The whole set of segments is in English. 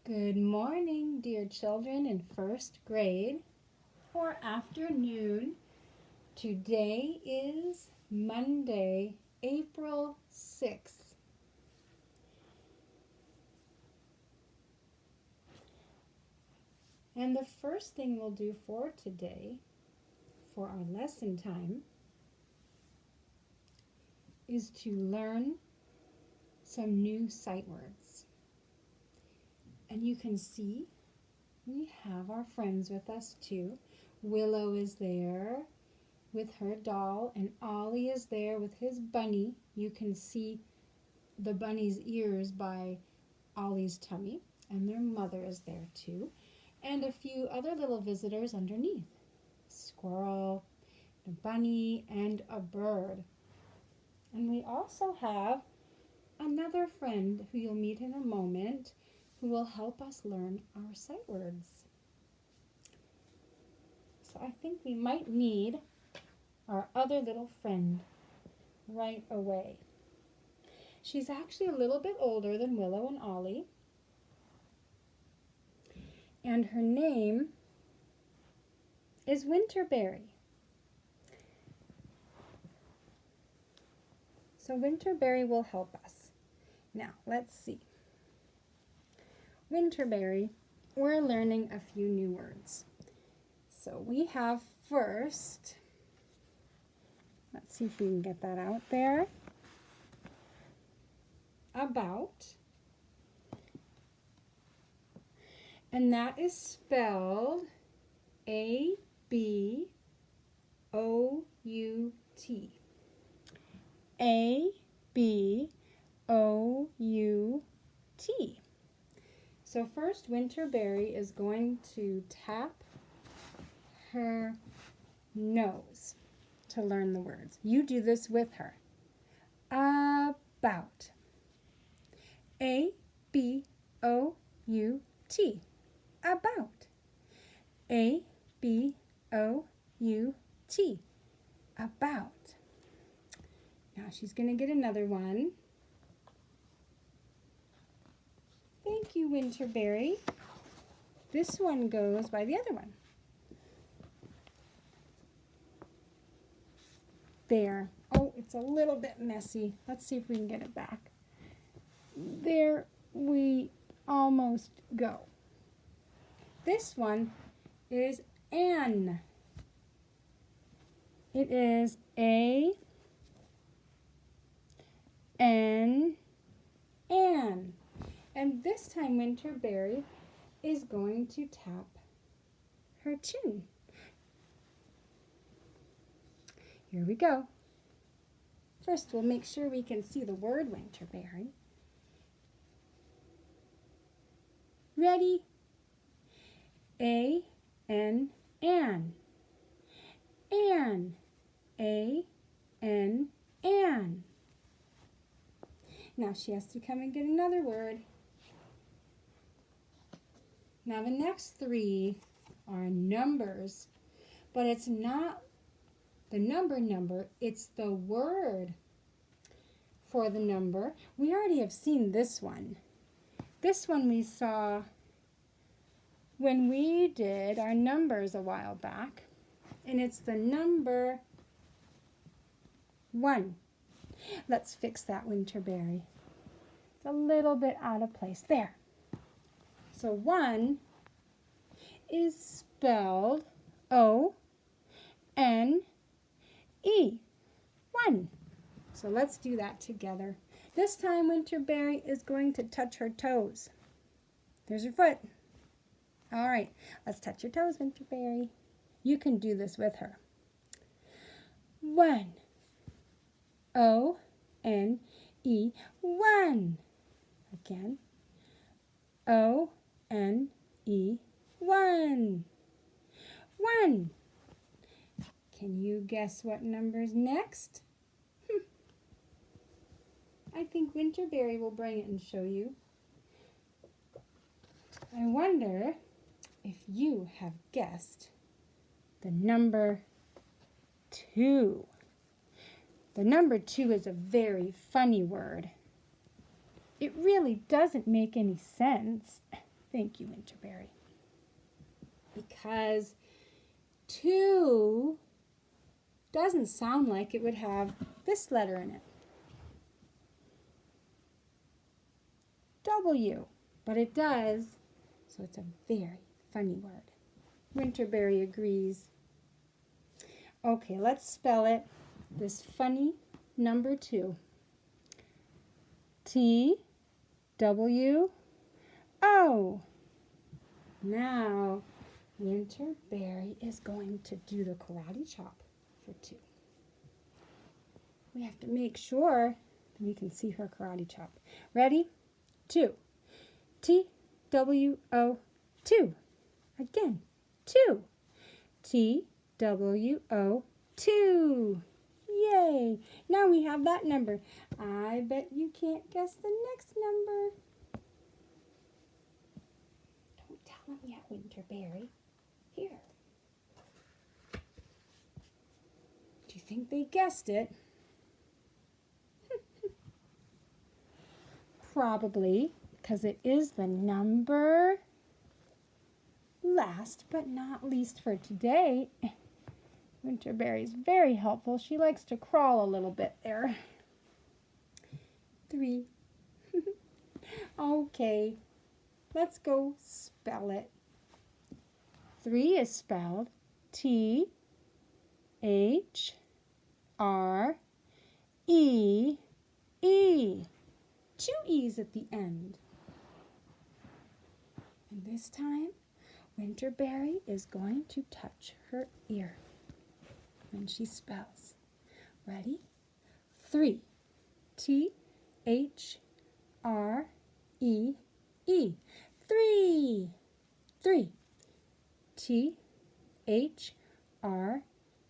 Good morning, dear children in first grade or afternoon. Today is Monday, April 6th. And the first thing we'll do for today, for our lesson time, is to learn some new sight words. And you can see we have our friends with us too. Willow is there with her doll, and Ollie is there with his bunny. You can see the bunny's ears by Ollie's tummy, and their mother is there too, and a few other little visitors underneath. Squirrel, a bunny, and a bird. And we also have another friend who you'll meet in a moment who will help us learn our sight words. So I think we might need our other little friend right away. She's actually a little bit older than Willow and Ollie, and her name is Winterberry. So Winterberry will help us. Now, let's see. Winterberry, we're learning a few new words. So we have first, let's see if we can get that out there, about. And that is spelled A-B-O-U-T. A-B-O-U-T. So first, Winterberry is going to tap her nose to learn the words. You do this with her. About. A-B-O-U-T. About. A-B-O-U-T. About. Now she's going to get another one. Thank you, Winterberry. This one goes by the other one. There. Oh, it's a little bit messy. Let's see if we can get it back. There we almost go. This one is An. It is A-N, An. And this time Winterberry is going to tap her chin. Here we go. First, we'll make sure we can see the word Winterberry. Ready? A-N, An. An. A-N, An. Now she has to come and get another word. Now the next three are numbers, but it's not the number, it's the word for the number. We already have seen this one. This one we saw when we did our numbers a while back, and it's the number 1. Let's fix that, Winterberry. It's a little bit out of place. There. So 1 is spelled O-N-E. 1. So let's do that together. This time Winterberry is going to touch her toes. There's her foot. All right, let's touch your toes, Winterberry. You can do this with her. 1. O-N-E. 1. Again. O-N-E. 1. 1. Can you guess what number's next? I think Winterberry will bring it and show you. I wonder if you have guessed the number 2. The number 2 is a very funny word. It really doesn't make any sense. Thank you, Winterberry. Because 2 doesn't sound like it would have this letter in it. W, but it does, so it's a very funny word. Winterberry agrees. Okay, let's spell it, this funny number 2. T, W, O. Now, Winterberry is going to do the karate chop for 2. We have to make sure that we can see her karate chop. Ready? 2. T, W, O, 2. Again, 2. T, W, O, 2. Yay! Now we have that number. I bet you can't guess the next number. Don't tell them yet, Winterberry. Here. Do you think they guessed it? Probably, because it is the number last but not least for today. Winterberry's very helpful. She likes to crawl a little bit there. 3. Okay, let's go spell it. 3 is spelled T, H, R, E, E. 2 E's at the end. And this time, Winterberry is going to touch her ear when she spells. Ready? 3. T, H, R, E, E. 3. 3. T, H, R,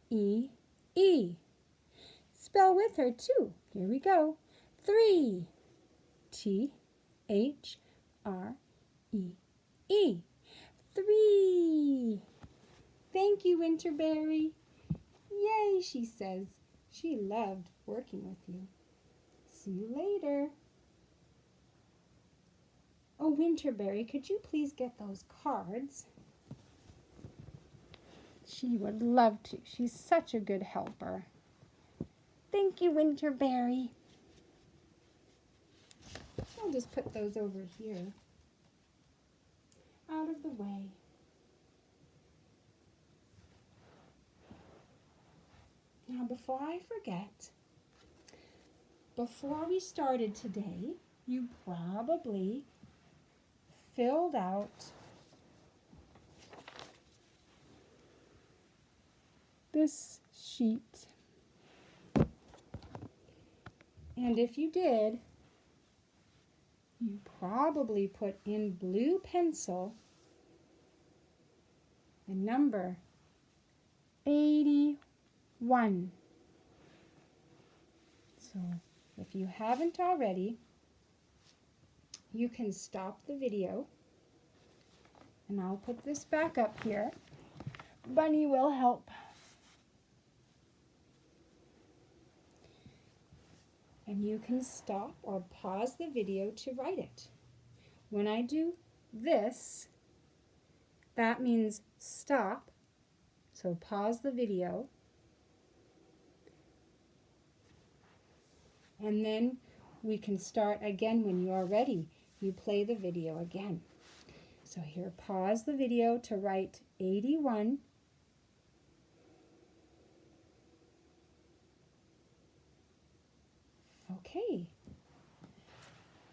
E, E. Spell with her too. Here we go. 3. T, H, R, E, E. 3. Thank you, Winterberry. Yay, she says. She loved working with you. See you later. Oh, Winterberry, could you please get those cards? She would love to. She's such a good helper. Thank you, Winterberry. I'll just put those over here, out of the way. Now, before I forget, before we started today, you probably filled out this sheet. And if you did, you probably put in blue pencil the number 81. So if you haven't already, you can stop the video and I'll put this back up here. Bunny will help. And you can stop or pause the video to write it. When I do this, that means stop. So pause the video. And then we can start again when you are ready. You play the video again. So here, pause the video to write 81. Okay.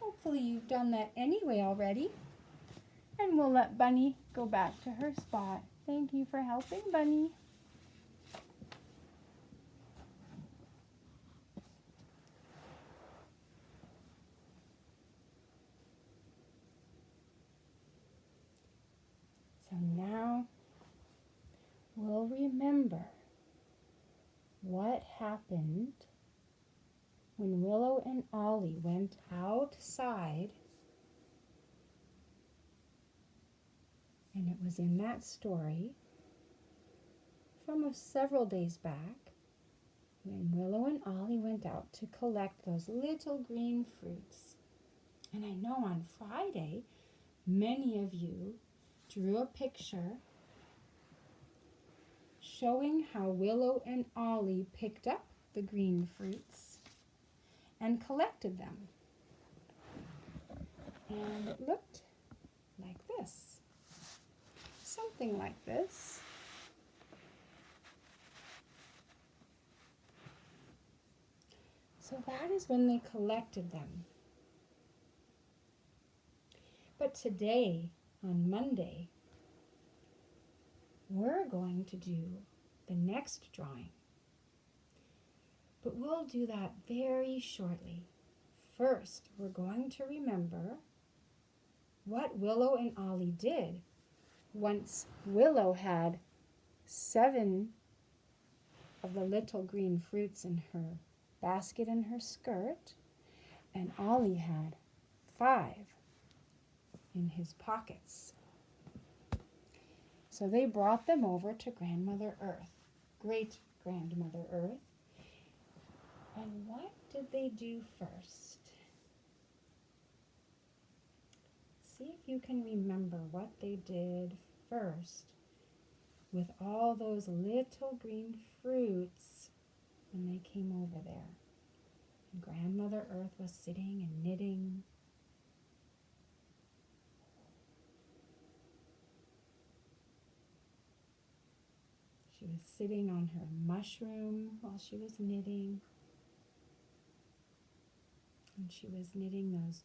Hopefully you've done that anyway already. And we'll let Bunny go back to her spot. Thank you for helping, Bunny. So now we'll remember what happened when Willow and Ollie went outside, and it was in that story from several days back when Willow and Ollie went out to collect those little green fruits. And I know on Friday many of you drew a picture showing how Willow and Ollie picked up the green fruits and collected them. And it looked like this, something like this. So that is when they collected them. But today, on Monday, we're going to do the next drawing. But we'll do that very shortly. First, we're going to remember what Willow and Ollie did once Willow had 7 of the little green fruits in her basket in her skirt, and Ollie had 5 in his pockets. So they brought them over to Grandmother Earth, Great-Grandmother Earth. And what did they do first? See if you can remember what they did first with all those little green fruits when they came over there. And Grandmother Earth was sitting and knitting. She was sitting on her mushroom while she was knitting. And she was knitting those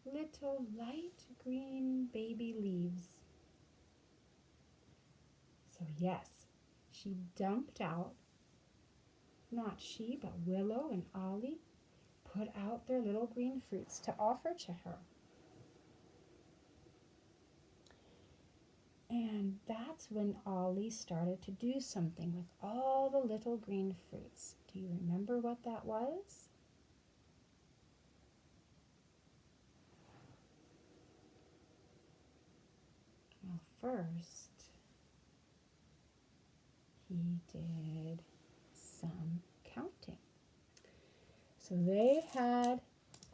little light green baby leaves. So yes, she dumped out, not she, but Willow and Ollie put out their little green fruits to offer to her. And that's when Ollie started to do something with all the little green fruits. Do you remember what that was? Well, first, he did some counting. So they had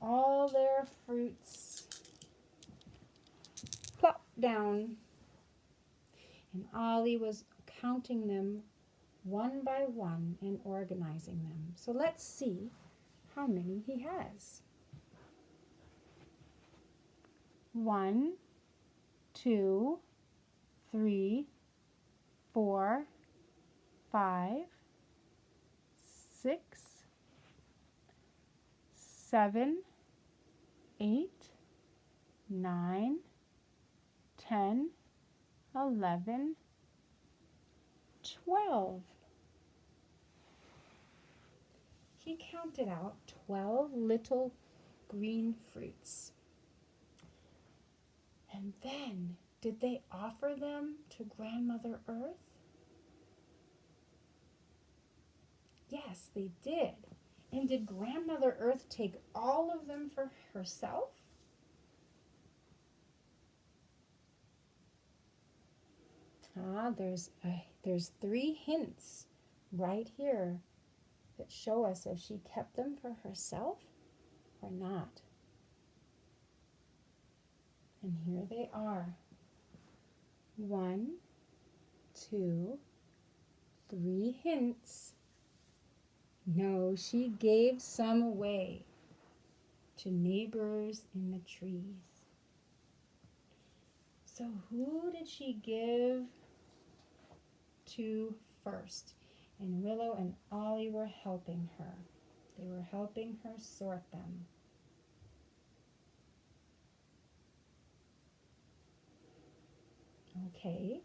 all their fruits plopped down, and Ollie was counting them one by one and organizing them. So let's see how many he has. 1, 2, 3, 4, 5, 6, 7, 8, 9, 10, 11, 12. He counted out 12 little green fruits. And then, did they offer them to Grandmother Earth? Yes, they did. And did Grandmother Earth take all of them for herself? There's 3 hints right here that show us if she kept them for herself or not. And here they are. 1, 2, 3 hints. No, she gave some away to neighbors in the trees. So who did she give to first? And Willow and Ollie were helping her. They were helping her sort them. Okay,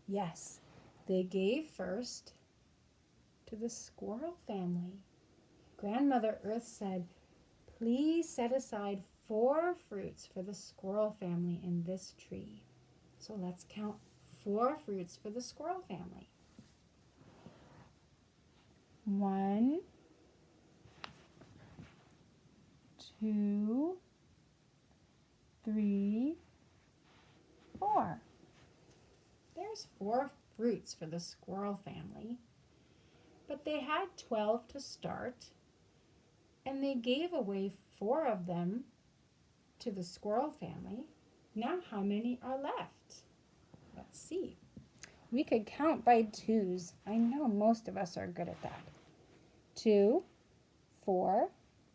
yes, they gave first to the squirrel family. Grandmother Earth said, please set aside 4 fruits for the squirrel family in this tree. So let's count 4 fruits for the squirrel family. 1, 2, 3, 4. There's 4 fruits for the squirrel family. But they had 12 to start, and they gave away 4 of them to the squirrel family. Now how many are left? Let's see. We could count by twos. I know most of us are good at that. 2, 4,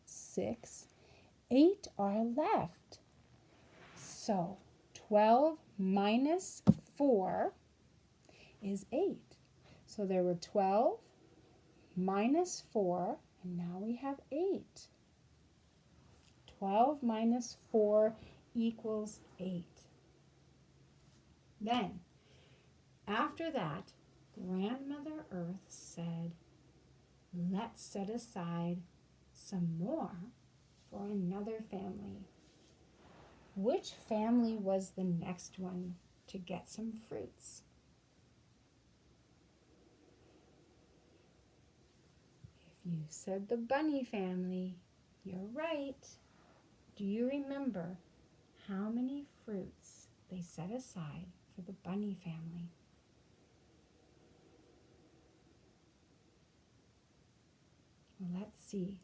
6, 8 are left. So 12 minus 4 is 8. So there were 12 minus 4, and now we have 8. 12 minus 4 equals 8. Then, after that, Grandmother Earth said, let's set aside some more for another family. Which family was the next one to get some fruits? If you said the bunny family, you're right. Do you remember how many fruits they set aside for the bunny family? Well, let's see.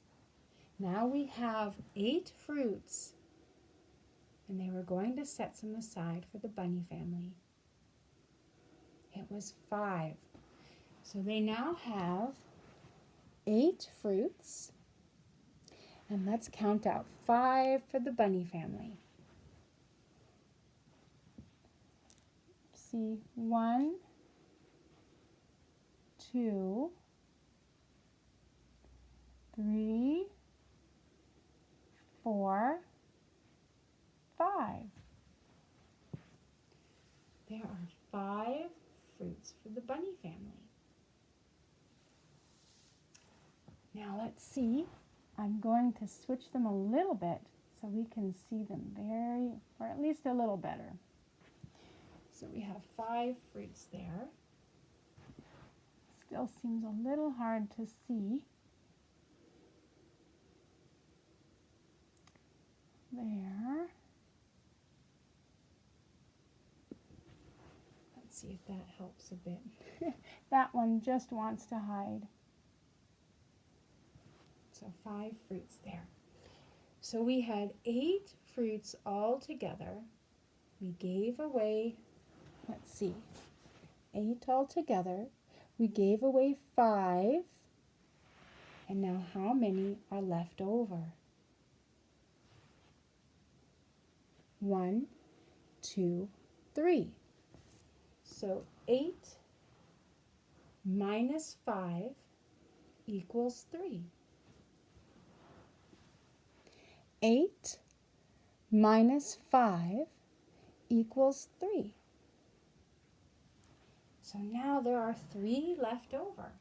Now we have 8 fruits, and they were going to set some aside for the bunny family. It was 5. So they now have 8 fruits, and let's count out 5 for the bunny family. See, 1, 2, 3, 4, 5. There are 5 fruits for the bunny family. Now let's see. I'm going to switch them a little bit so we can see them or at least a little better. So we have 5 fruits there. Still seems a little hard to see. There. Let's see if that helps a bit. That one just wants to hide. So 5 fruits there. So we had 8 fruits all together. We gave away, let's see, 8 all together. We gave away 5. And now how many are left over? 1, 2, 3. So 8 minus 5 equals 3. 8 minus 5 equals 3. So now there are 3 left over.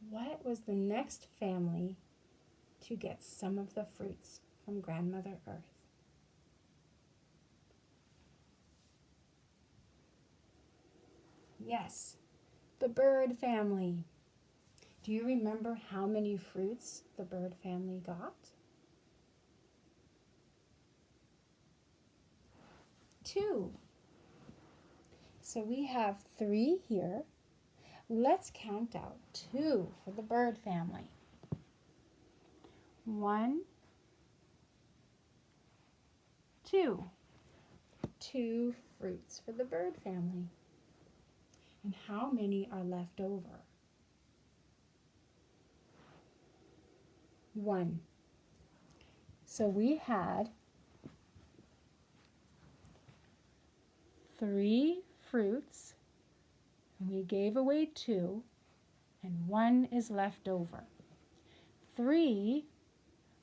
What was the next family to get some of the fruits from Grandmother Earth? Yes, the bird family. Do you remember how many fruits the bird family got? 2. So we have 3 here. Let's count out 2 for the bird family. 1, 2. 2 fruits for the bird family. And how many are left over? 1. So we had 3 fruits, and we gave away 2, and 1 is left over. 3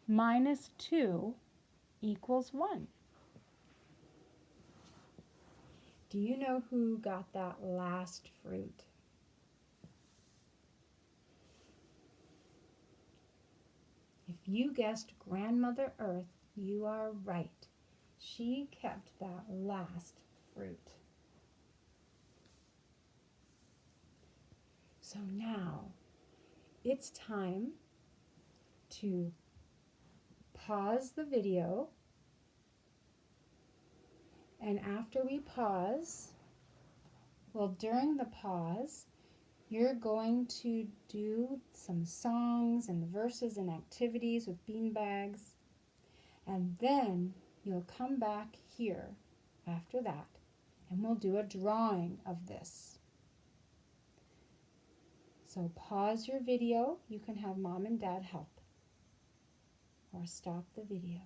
minus 2 equals 1. Do you know who got that last fruit? If you guessed Grandmother Earth, you are right. She kept that last fruit. So now it's time to pause the video, and after we pause, well, during the pause, you're going to do some songs and verses and activities with beanbags, and then you'll come back here after that, and we'll do a drawing of this. So pause your video. You can have mom and dad help, or stop the video.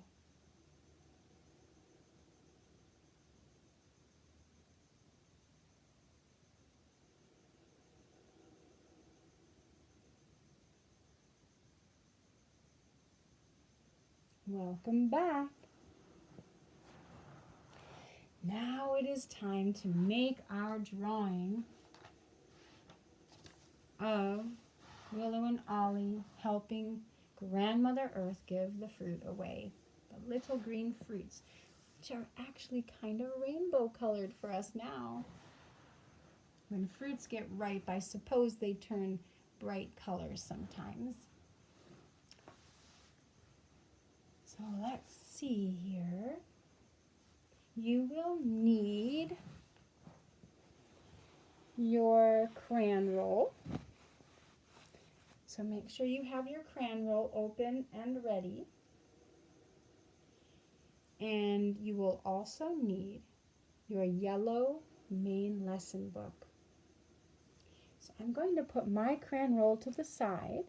Welcome back. Now it is time to make our drawing of Willow and Ollie helping Grandmother Earth give the fruit away. The little green fruits, which are actually kind of rainbow colored for us now. When fruits get ripe, I suppose they turn bright colors sometimes. So let's see here. You will need your crayon roll. So make sure you have your crayon roll open and ready. And you will also need your yellow main lesson book. So I'm going to put my crayon roll to the side.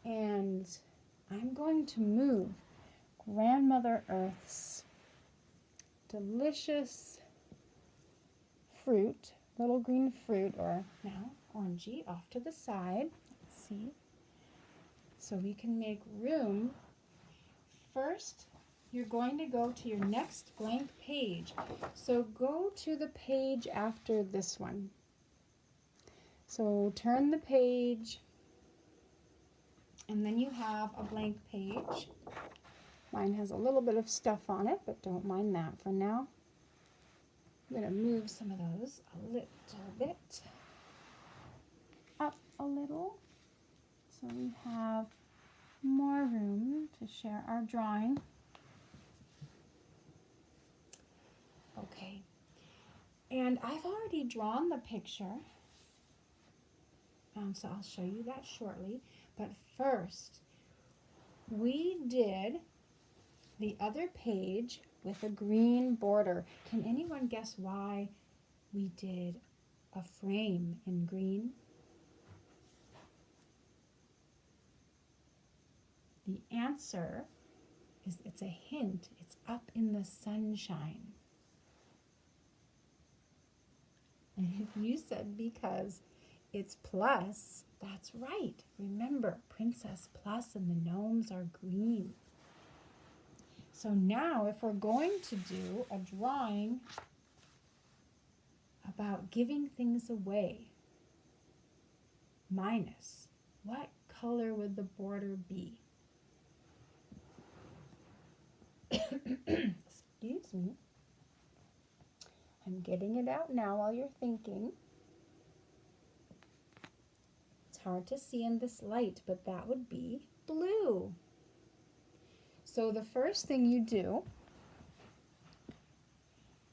And I'm going to move Grandmother Earth's delicious fruit, little green fruit, or now orangey, off to the side. Let's see. So we can make room. First, you're going to go to your next blank page. So go to the page after this one. So turn the page, and then you have a blank page. Mine has a little bit of stuff on it, but don't mind that for now. I'm going to move some of those a little bit up a little, so we have more room to share our drawing. Okay, and I've already drawn the picture, so I'll show you that shortly. But first, we did the other page with a green border. Can anyone guess why we did a frame in green? The answer is it's a hint. It's up in the sunshine. And if you said because it's plus, that's right. Remember, Princess Plus and the gnomes are green. So now if we're going to do a drawing about giving things away, minus, what color would the border be? Excuse me. I'm getting it out now while you're thinking. It's hard to see in this light, but that would be blue. So the first thing you do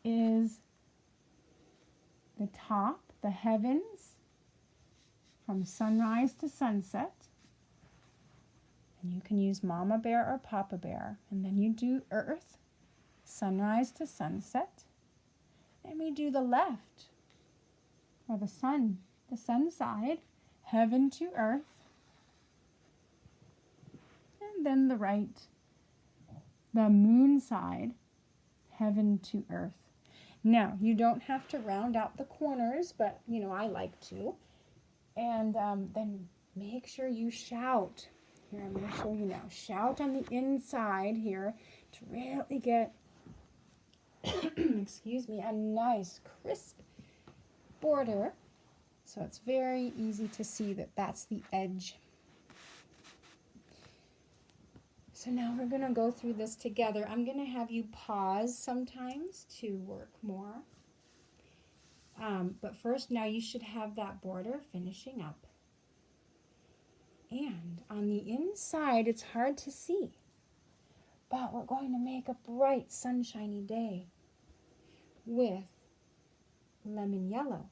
is the top, the heavens, from sunrise to sunset. And you can use Mama Bear or Papa Bear. And then you do earth, sunrise to sunset. And we do the left, or the sun side, heaven to earth. And then the right, the moon side, heaven to earth. Now, you don't have to round out the corners, but, I like to. And then make sure you shout. Here, I'm going to show you now. Shout on the inside here to really get, excuse me, a nice crisp border. So it's very easy to see that that's the edge. So now we're going to go through this together. I'm going to have you pause sometimes to work more. But first, now you should have that border finishing up. And on the inside, it's hard to see. But we're going to make a bright, sunshiny day with lemon yellow.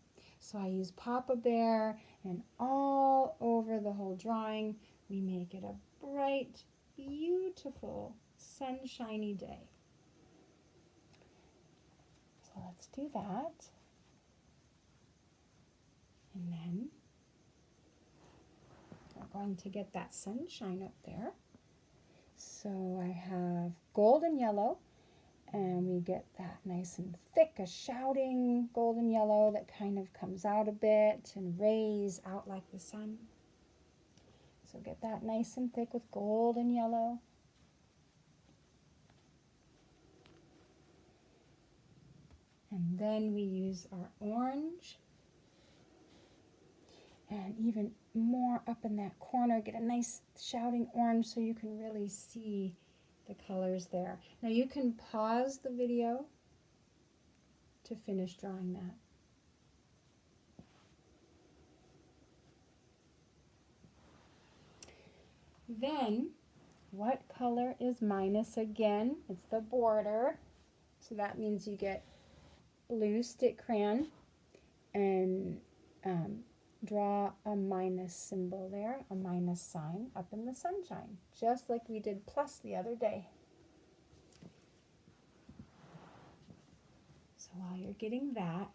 So I use Papa Bear, and all over the whole drawing, we make it a bright, beautiful, sunshiny day. So let's do that. And then we're going to get that sunshine up there. So I have golden yellow, and we get that nice and thick, a shouting golden yellow that kind of comes out a bit and rays out like the sun. So get that nice and thick with golden yellow. And then we use our orange, and even more up in that corner, get a nice shouting orange so you can really see the colors there. Now you can pause the video to finish drawing that. Then, what color is minus again? It's the border. So that means you get blue stick crayon and draw a minus symbol there, a minus sign up in the sunshine, just like we did plus the other day. So while you're getting that,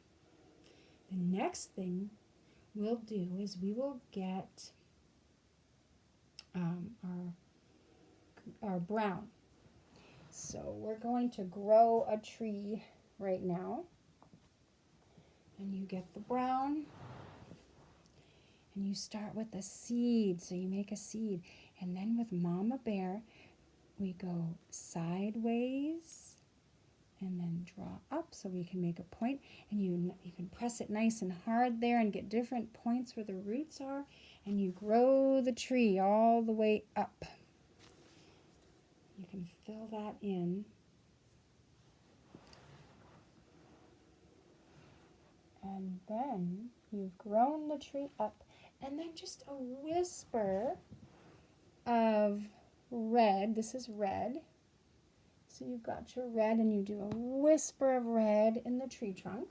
the next thing we'll do is we will get our brown. So we're going to grow a tree right now. And you get the brown, and you start with a seed. So you make a seed. And then with Mama Bear, we go sideways and then draw up so we can make a point. And you can press it nice and hard there and get different points where the roots are. And you grow the tree all the way up. You can fill that in. And then you've grown the tree up, and then just a whisper of red. This is red. So you've got your red, and you do a whisper of red in the tree trunk.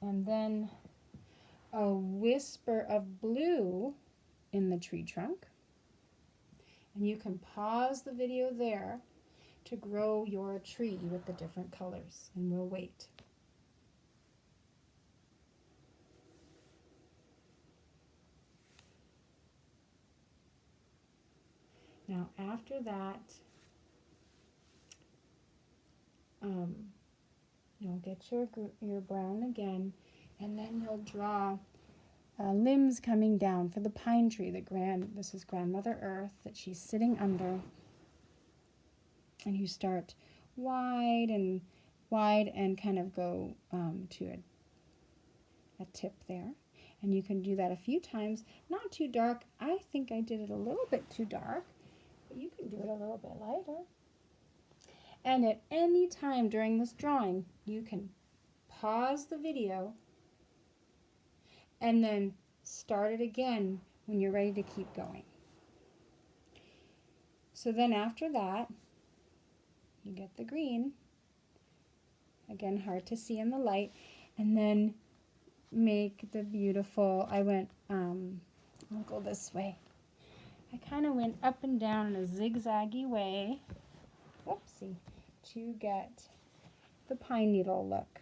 And then a whisper of blue in the tree trunk. And you can pause the video there to grow your tree with the different colors, and we'll wait. Now after that, you'll get your brown again, and then you'll draw limbs coming down for the pine tree. This is Grandmother Earth that she's sitting under. And you start wide and kind of go to a tip there. And you can do that a few times. Not too dark. I think I did it a little bit too dark, but you can do it a little bit lighter. And at any time during this drawing, you can pause the video and then start it again when you're ready to keep going. So then after that, you get the green. Again, hard to see in the light. And then make the beautiful, I'll go this way. I kind of went up and down in a zigzaggy way, whoopsie, to get the pine needle look.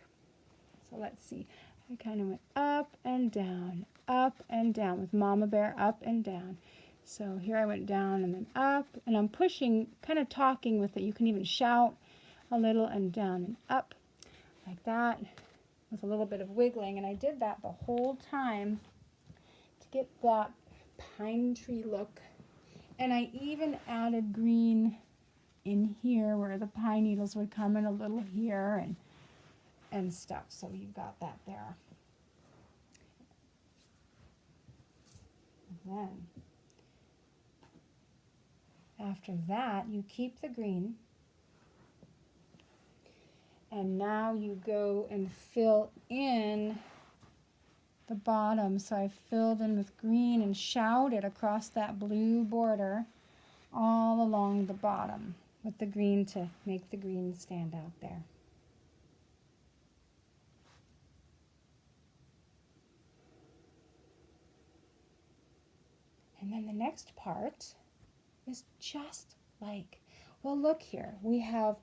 So let's see. I kind of went up and down with Mama Bear, up and down. So here I went down and then up, and I'm pushing, kind of talking with it. You can even shout a little, and down and up like that with a little bit of wiggling. And I did that the whole time to get that pine tree look. And I even added green in here where the pine needles would come in a little here and stuff. So you've got that there. And then after that, you keep the green, and now you go and fill in the bottom. So I filled in with green and shouted across that blue border all along the bottom with the green to make the green stand out there. And then the next part is just like, well, look here. We have